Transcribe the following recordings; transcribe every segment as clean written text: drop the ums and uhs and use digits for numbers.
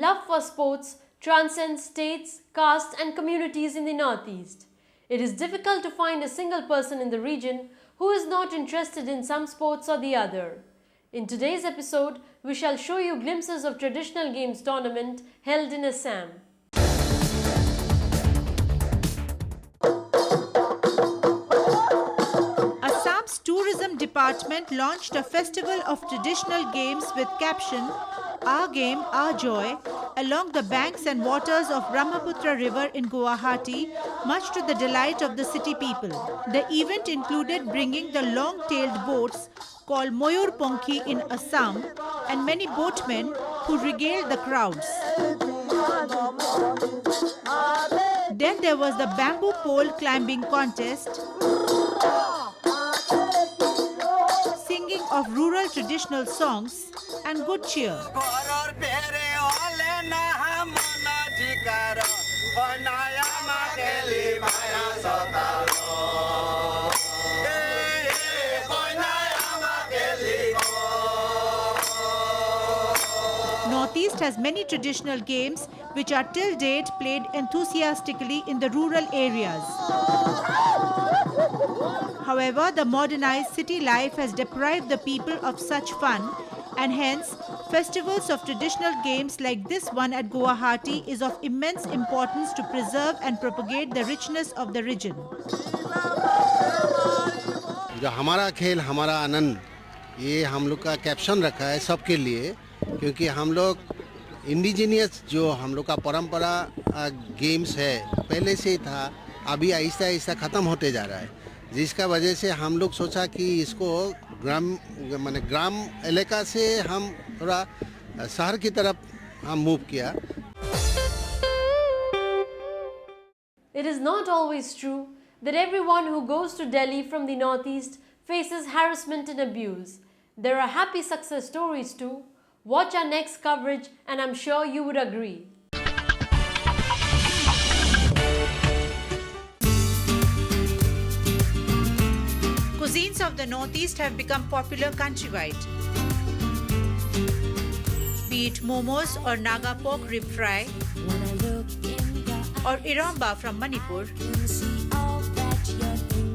love for sports transcends states, castes, and communities in the Northeast. It is difficult to find a single person in the region who is not interested in some sports or the other. In today's episode, we shall show you glimpses of traditional games tournament held in Assam. Assam's tourism department launched a festival of traditional games with caption Our Game, Our Joy along the banks and waters of Brahmaputra River in Guwahati, much to the delight of the city people. The event included bringing the long-tailed boats called Moyur Ponkhi in Assam and many boatmen who regaled the crowds. Then there was the bamboo pole climbing contest, singing of rural traditional songs and good cheer. Northeast has many traditional games which are till date played enthusiastically in the rural areas. However, the modernized city life has deprived the people of such fun, and hence, festivals of traditional games like this one at Guwahati is of immense importance to preserve and propagate the richness of the region. जो हमारा खेल हमारा आनंद, ये हम लोग का caption रखा है सबके लिए, क्योंकि हम लोग इंडिजिनियस जो हम लोग का परंपरा गेम्स है पहले से ही था, अभी आहिस्ता आहिस्ता ख़त्म होते जा रहा है, जिसका वजह से हम लोग सोचा कि इसको ग्राम इलाका से हम थोड़ा शहर की तरफ हम मूव किया. It is not always true that everyone who goes to Delhi from the Northeast faces harassment and abuse. There are happy success stories too. Watch our next coverage and I'm sure you would agree. Cuisines of the Northeast have become popular countrywide. Be it momos or Naga pork rib fry, or iromba from Manipur,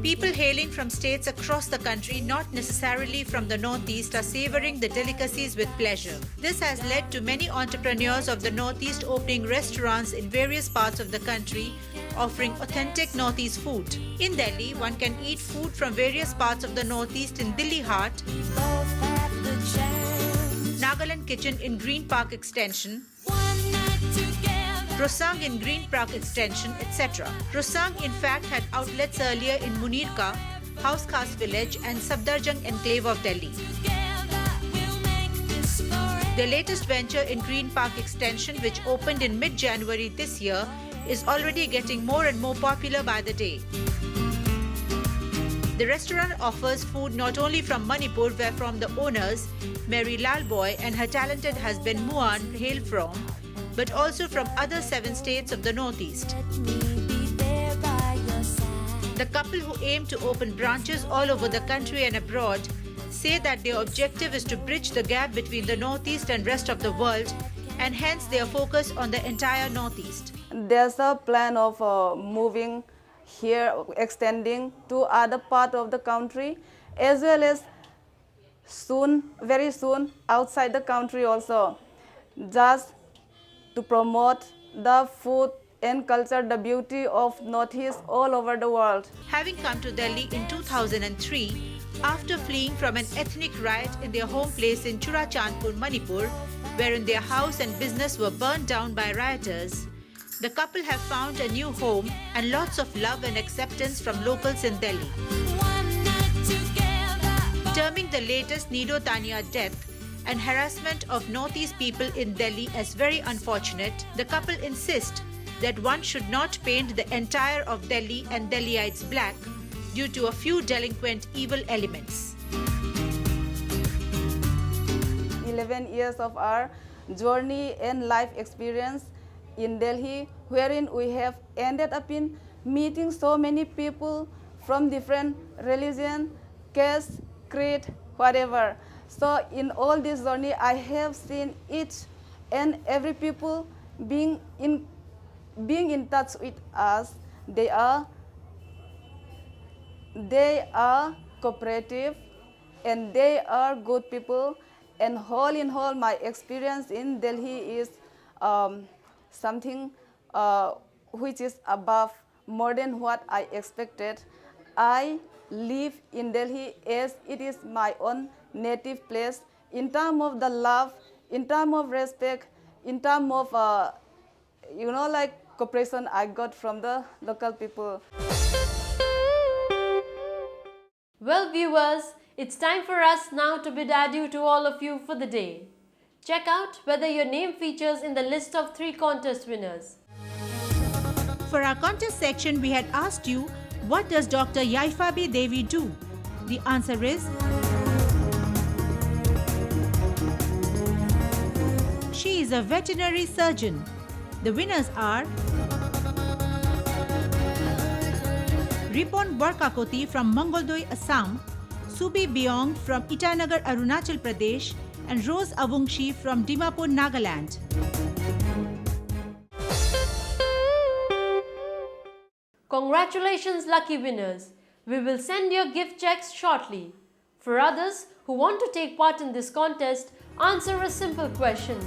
people hailing from states across the country, not necessarily from the Northeast, are savoring the delicacies with pleasure. This has led to many entrepreneurs of the Northeast opening restaurants in various parts of the country, offering authentic Northeast food. In Delhi, one can eat food from various parts of the Northeast in Dilli Haat, Nagaland Kitchen in Green Park Extension, Rosang in Green Park Extension, etc. Rosang in fact had outlets earlier in Munirka, House Khas Village and Sabdarjung enclave of Delhi. The latest venture in Green Park Extension, which opened in mid-January this year, is already getting more and more popular by the day. The restaurant offers food not only from Manipur, where from the owners, Mary Lalboy and her talented husband Muan hail from, but also from other 7 states of the Northeast. The couple, who aim to open branches all over the country and abroad, say that their objective is to bridge the gap between the Northeast and rest of the world, and hence they are focused on the entire Northeast. There's a plan of moving here, extending to other part of the country, as well as soon, very soon, outside the country also, just to promote the food and culture, the beauty of Northeast all over the world. Having come to Delhi in 2003, after fleeing from an ethnic riot in their home place in Churachandpur, Manipur, wherein their house and business were burned down by rioters, the couple have found a new home and lots of love and acceptance from locals in Delhi. Terming the latest Nido Tania death and harassment of Northeast people in Delhi as very unfortunate, the couple insist that one should not paint the entire of Delhi and Delhiites black due to a few delinquent evil elements. 11 years of our journey and life experience in Delhi, wherein we have ended up in meeting so many people from different religion, caste, creed, whatever. So in all this journey, I have seen each and every people being in touch with us. They are cooperative and they are good people, and whole in whole my experience in Delhi is something which is above, more than what I expected. I live in Delhi as it is my own native place. In terms of the love, in terms of respect, in terms of like cooperation I got from the local people. Well, viewers, it's time for us now to bid adieu to all of you for the day. Check out whether your name features in the list of 3 contest winners. For our contest section, we had asked you, what does Dr. Yaifabi Devi do? The answer is, she is a veterinary surgeon. The winners are Ripon Borkakoti from Mangoldoi, Assam, Subi Byong from Itanagar, Arunachal Pradesh, and Rose Avungshi from Dimapur, Nagaland. Congratulations, lucky winners! We will send your gift checks shortly. For others who want to take part in this contest, answer a simple question.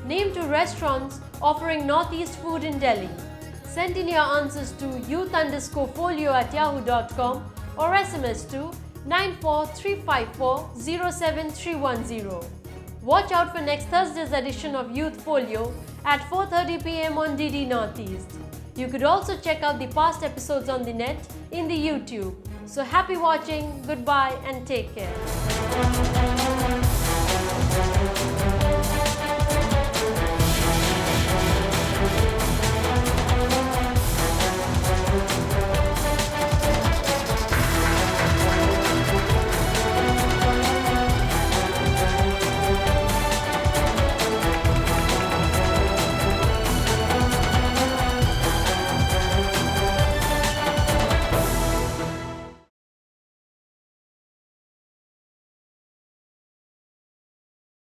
Name 2 restaurants offering Northeast food in Delhi. Send in your answers to youth_folio@yahoo.com or SMS to 94354-07310. Watch out for next Thursday's edition of Youth Folio at 4:30 p.m. on DD Northeast. You could also check out the past episodes on the net in the YouTube. So happy watching, goodbye and take care.